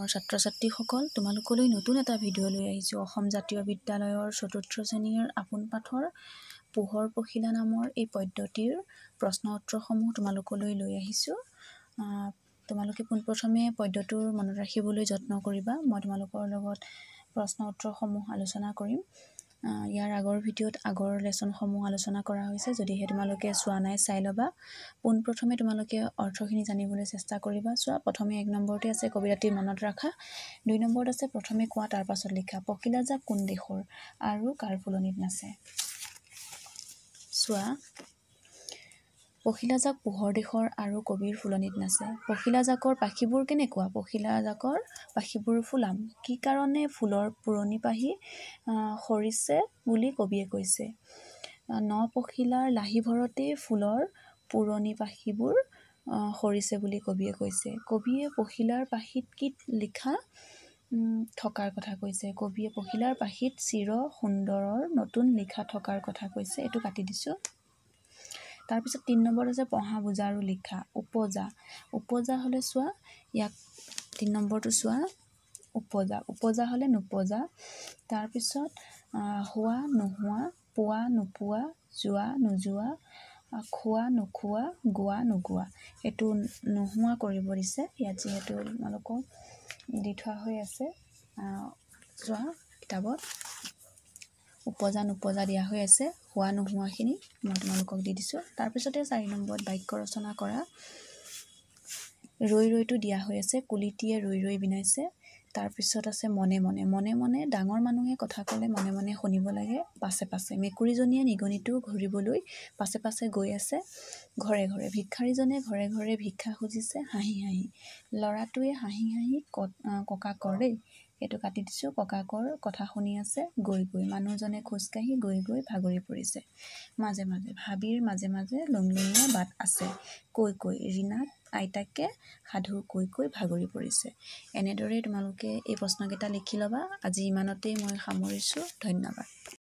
মৰমৰ ছাত্ৰ-ছাত্ৰীসকল, তোমালোকলৈ নতুন এটা ভিডিঅ' লৈ আহিছোঁ। অসম জাতীয় বিদ্যালয়ৰ ৪ৰ্থ শ্ৰেণীৰ আপোন পাঠৰ পোহৰ পখিলা নামৰ এই পদ্যটিৰ প্ৰশ্ন উত্তৰসমূহ তোমালোকলৈ লৈ আহিছোঁ। তোমালোকে পোনপ্ৰথমে পদ্যটোৰ মনত ৰাখিবলৈ যত্ন কৰিবা। মই তোমালোকৰ লগত প্ৰশ্ন উত্তৰসমূহ আলোচনা কৰিম। ইয়াৰ আগৰ ভিডিঅ'ত আগৰ লেচনসমূহ আলোচনা কৰা হৈছে। যদিহে তোমালোকে চোৱা নাই চাই ল'বা। পোনপ্ৰথমে তোমালোকে অৰ্থখিনি জানিবলৈ চেষ্টা কৰিবা। চোৱা, প্ৰথমে ১ নম্বৰতে আছে কবিতাটি মনত ৰাখা। ২ নম্বৰত আছে প্ৰথমে কোৱা তাৰ পাছত লিখা। পখিলাজাক কোন দেশৰ আৰু কাৰ ফুলনিত নাচে। চোৱা, পখিলাজাক পোহৰ দেশৰ আৰু কবিৰ ফুলনিত নাচে। পখিলাজাকৰ পাখিবোৰ কেনেকুৱা? পখিলাজাকৰ পাখিবোৰ ফুলাম। কি কাৰণে ফুলৰ পুৰণি পাহি সৰিছে বুলি কবিয়ে কৈছে? ন পখিলাৰ লাহি ভৰতেই ফুলৰ পুৰণি পাখিবোৰ সৰিছে বুলি কবিয়ে কৈছে। কবিয়ে পখিলাৰ পাখিত কি লিখা থকাৰ কথা কৈছে? কবিয়ে পখিলাৰ পাখিত চিৰ সুন্দৰৰ নতুন লিখা থকাৰ কথা কৈছে। এইটো কাটি দিছোঁ। তাৰপিছত ৩ নম্বৰত আছে পঢ়া, বুজা আৰু লিখা। উপজা। উপজা হ'লে চোৱা, ইয়াক ৩ নম্বৰটো চোৱা। উপজা। উপজা হ'লে নোপজা। তাৰপিছত হোৱা, নোহোৱা, পোৱা, নোপোৱা, যোৱা, নোযোৱা, খোৱা, নোখোৱা, গোৱা, নোগোৱা। এইটো নোহোৱা কৰিব দিছে। ইয়াত যিহেতু তোমালোকক দি থোৱা হৈ আছে, চোৱা কিতাপত উপজা নোপজা দিয়া হৈ আছে। হোৱা নোহোৱাখিনি মই তোমালোকক দি দিছোঁ। তাৰপিছতে ৪ নম্বৰত বাক্য ৰচনা কৰা। ৰৈ ৰৈটো দিয়া হৈ আছে। কুলিটিয়ে ৰৈ ৰৈ বিনাইছে। তাৰপিছত আছে মনে মনে। মনে মনে ডাঙৰ মানুহে কথা ক'লে মনে মনে শুনিব লাগে। পাছে পাছে মেকুৰীজনীয়ে নিগনিটো ঘূৰিবলৈ পাছে পাছে গৈ আছে ঘৰে ঘৰে। ভিক্ষাৰীজনে ঘৰে ঘৰে ভিক্ষা খুজিছে হাঁহি হাঁহি। ল'ৰাটোৱে হাঁহি হাঁহি ককাকৰ দেই, এইটো কাটি দিছোঁ। ককাকৰ কথা শুনি আছে গৈ গৈ। মানুহজনে খোজকাঢ়ি গৈ গৈ ভাগৰি পৰিছে। মাজে মাজে হাবিৰ মাজে মাজে লংলঙীয়া বাট আছে। কৈ কৈ ৰীণাক আইতাকে সাধু কৈ কৈ ভাগৰি পৰিছে। এনেদৰে তোমালোকে এই প্ৰশ্নকেইটা লিখি ল'বা। আজি ইমানতেই মই সামৰিছোঁ। ধন্যবাদ।